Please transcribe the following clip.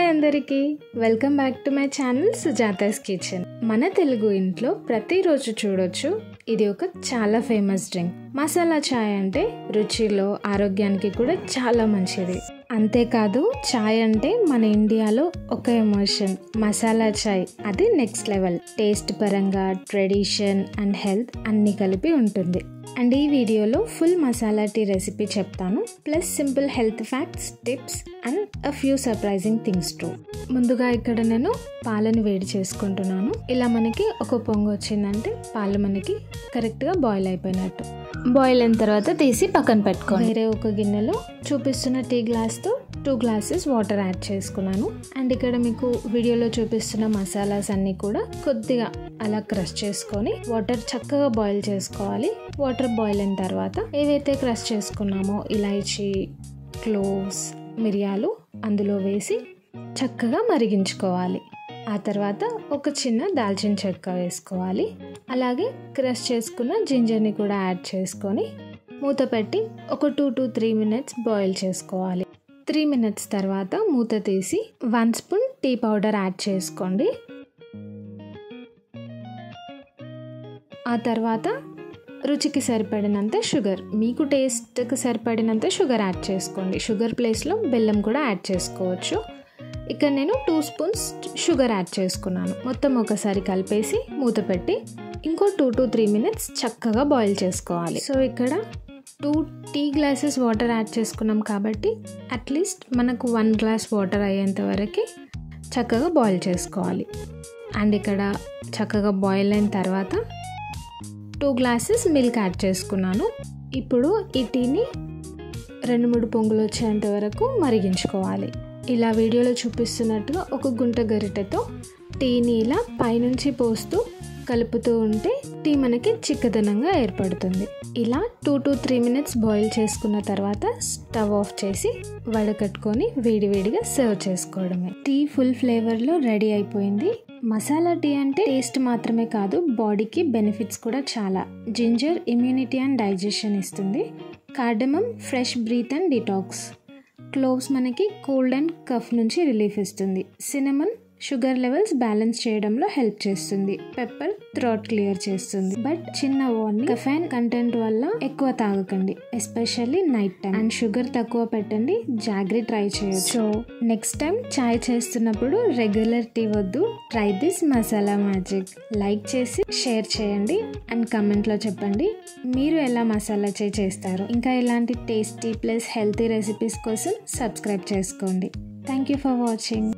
Hi అందరికీ, welcome back to my channel Sujata's kitchen. మన తెలుగు ఇంట్లో ప్రతిరోజు చూడొచ్చు, ఇది ఒక చాలా ఫేమస్ డ్రింక్. మసాలా చాయ్ అంటే రుచిలో ఆరోగ్యానికి కూడా చాలా మంచిది. అంతేకాదు, చాయ్ అంటే మన ఇండియాలో ఒక ఎమోషన్. మసాలా చాయ్ అది నెక్స్ట్ లెవెల్. టేస్ట్ పరంగా, ట్రెడిషన్ అండ్ హెల్త్ అన్నీ కలిపి ఉంటుంది. అండ్ ఈ వీడియోలో ఫుల్ మసాలా టీ రెసిపీ చెప్తాను, plus simple health facts, tips and a few surprising things two. ముందుగా ఇక్కడ నేను పాలను వేడి చేసుకుంటున్నాను. ఇలా మనకి ఒక పొంగు వచ్చిందంటే పాలు మనకి కరెక్ట్గా బాయిల్ అయిపోయినట్టు. బాయిల్ అయిన తర్వాత తీసి పక్కన పెట్టుకోండి. వేరే ఒక గిన్నెలో చూపిస్తున్న టీ గ్లాస్తో 2 glasses వాటర్ యాడ్ చేసుకున్నాను. అండ్ ఇక్కడ మీకు వీడియోలో చూపిస్తున్న మసాలాస్ అన్నీ కూడా కొద్దిగా అలా క్రష్ చేసుకొని వాటర్ చక్కగా బాయిల్ చేసుకోవాలి. వాటర్ బాయిల్ అయిన తర్వాత ఏవైతే క్రష్ చేసుకున్నామో ఇలాచీ, క్లోవ్స్, మిరియాలు అందులో వేసి చక్కగా మరిగించుకోవాలి. ఆ తర్వాత ఒక చిన్న దాల్చిన చెక్క వేసుకోవాలి. అలాగే క్రష్ చేసుకున్న జింజర్ని కూడా యాడ్ చేసుకొని మూత పెట్టి ఒక 2 to 3 minutes బాయిల్ చేసుకోవాలి. 3 minutes తర్వాత మూత తీసి 1 spoon టీ పౌడర్ యాడ్ చేసుకోండి. ఆ తర్వాత రుచికి సరిపడినంత షుగర్, మీకు టేస్ట్కి సరిపడినంత షుగర్ యాడ్ చేసుకోండి. షుగర్ ప్లేస్లో బెల్లం కూడా యాడ్ చేసుకోవచ్చు. ఇక్కడ నేను 2 spoons షుగర్ యాడ్ చేసుకున్నాను. మొత్తం ఒకసారి కలిపేసి మూత పెట్టి ఇంకో 2 to 3 minutes చక్కగా బాయిల్ చేసుకోవాలి. సో ఇక్కడ 2 టీ గ్లాసెస్ వాటర్ యాడ్ చేసుకున్నాం కాబట్టి అట్లీస్ట్ మనకు 1 glass వాటర్ అయ్యేంత వరకు చక్కగా బాయిల్ చేసుకోవాలి. అండ్ ఇక్కడ చక్కగా బాయిల్ అయిన తర్వాత 2 glasses మిల్క్ యాడ్ చేసుకున్నాను. ఇప్పుడు ఈ టీని 2-3 పొంగులు వచ్చేంత వరకు మరిగించుకోవాలి. ఇలా వీడియోలో చూపిస్తున్నట్టుగా ఒక గుంట గరిటెతో టీని ఇలా పైనుంచి పోస్తూ కలుపుతూ ఉంటే టీ మనకి చిక్కదనంగా ఏర్పడుతుంది. ఇలా 2 to 3 minutes బాయిల్ చేసుకున్న తర్వాత స్టవ్ ఆఫ్ చేసి వడకట్టుకొని వేడివేడిగా సర్వ్ చేసుకోవడమే. టీ ఫుల్ ఫ్లేవర్లో రెడీ అయిపోయింది. మసాలా టీ అంటే టేస్ట్ మాత్రమే కాదు, బాడీకి బెనిఫిట్స్ కూడా చాలా. జింజర్ ఇమ్యూనిటీ అండ్ డైజెషన్ ఇస్తుంది. Cardamom fresh breath and detox. Cloves మనకి కోల్డ్ అండ్ కఫ్ నుంచి రిలీఫ్ ఇస్తుంది. సినమన్ షుగర్ లెవెల్స్ బ్యాలెన్స్ చేయడంలో హెల్ప్ చేస్తుంది. పెప్పర్ థ్రోట్ క్లియర్ చేస్తుంది. బట్ చిన్న వార్నింగ్, కెఫైన్ కంటెంట్ వల్ల ఎక్కువ తాగకండి, especially night time. And sugar తక్కువ పెట్టండి, జాగ్రీ ట్రై చేయొచ్చు. సో నెక్స్ట్ టైం చాయ్ చేస్తున్నప్పుడు రెగ్యులర్ టీ వద్దు, try this masala magic. Like చేసి షేర్ చేయండి అండ్ కమెంట్లో చెప్పండి మీరు ఎలా మసాలా చాయ్ చేస్తారు. ఇంకా ఇలాంటి టేస్టీ ప్లస్ హెల్తీ రెసిపీస్ కోసం సబ్స్క్రైబ్ చేసుకోండి. Thank you for watching.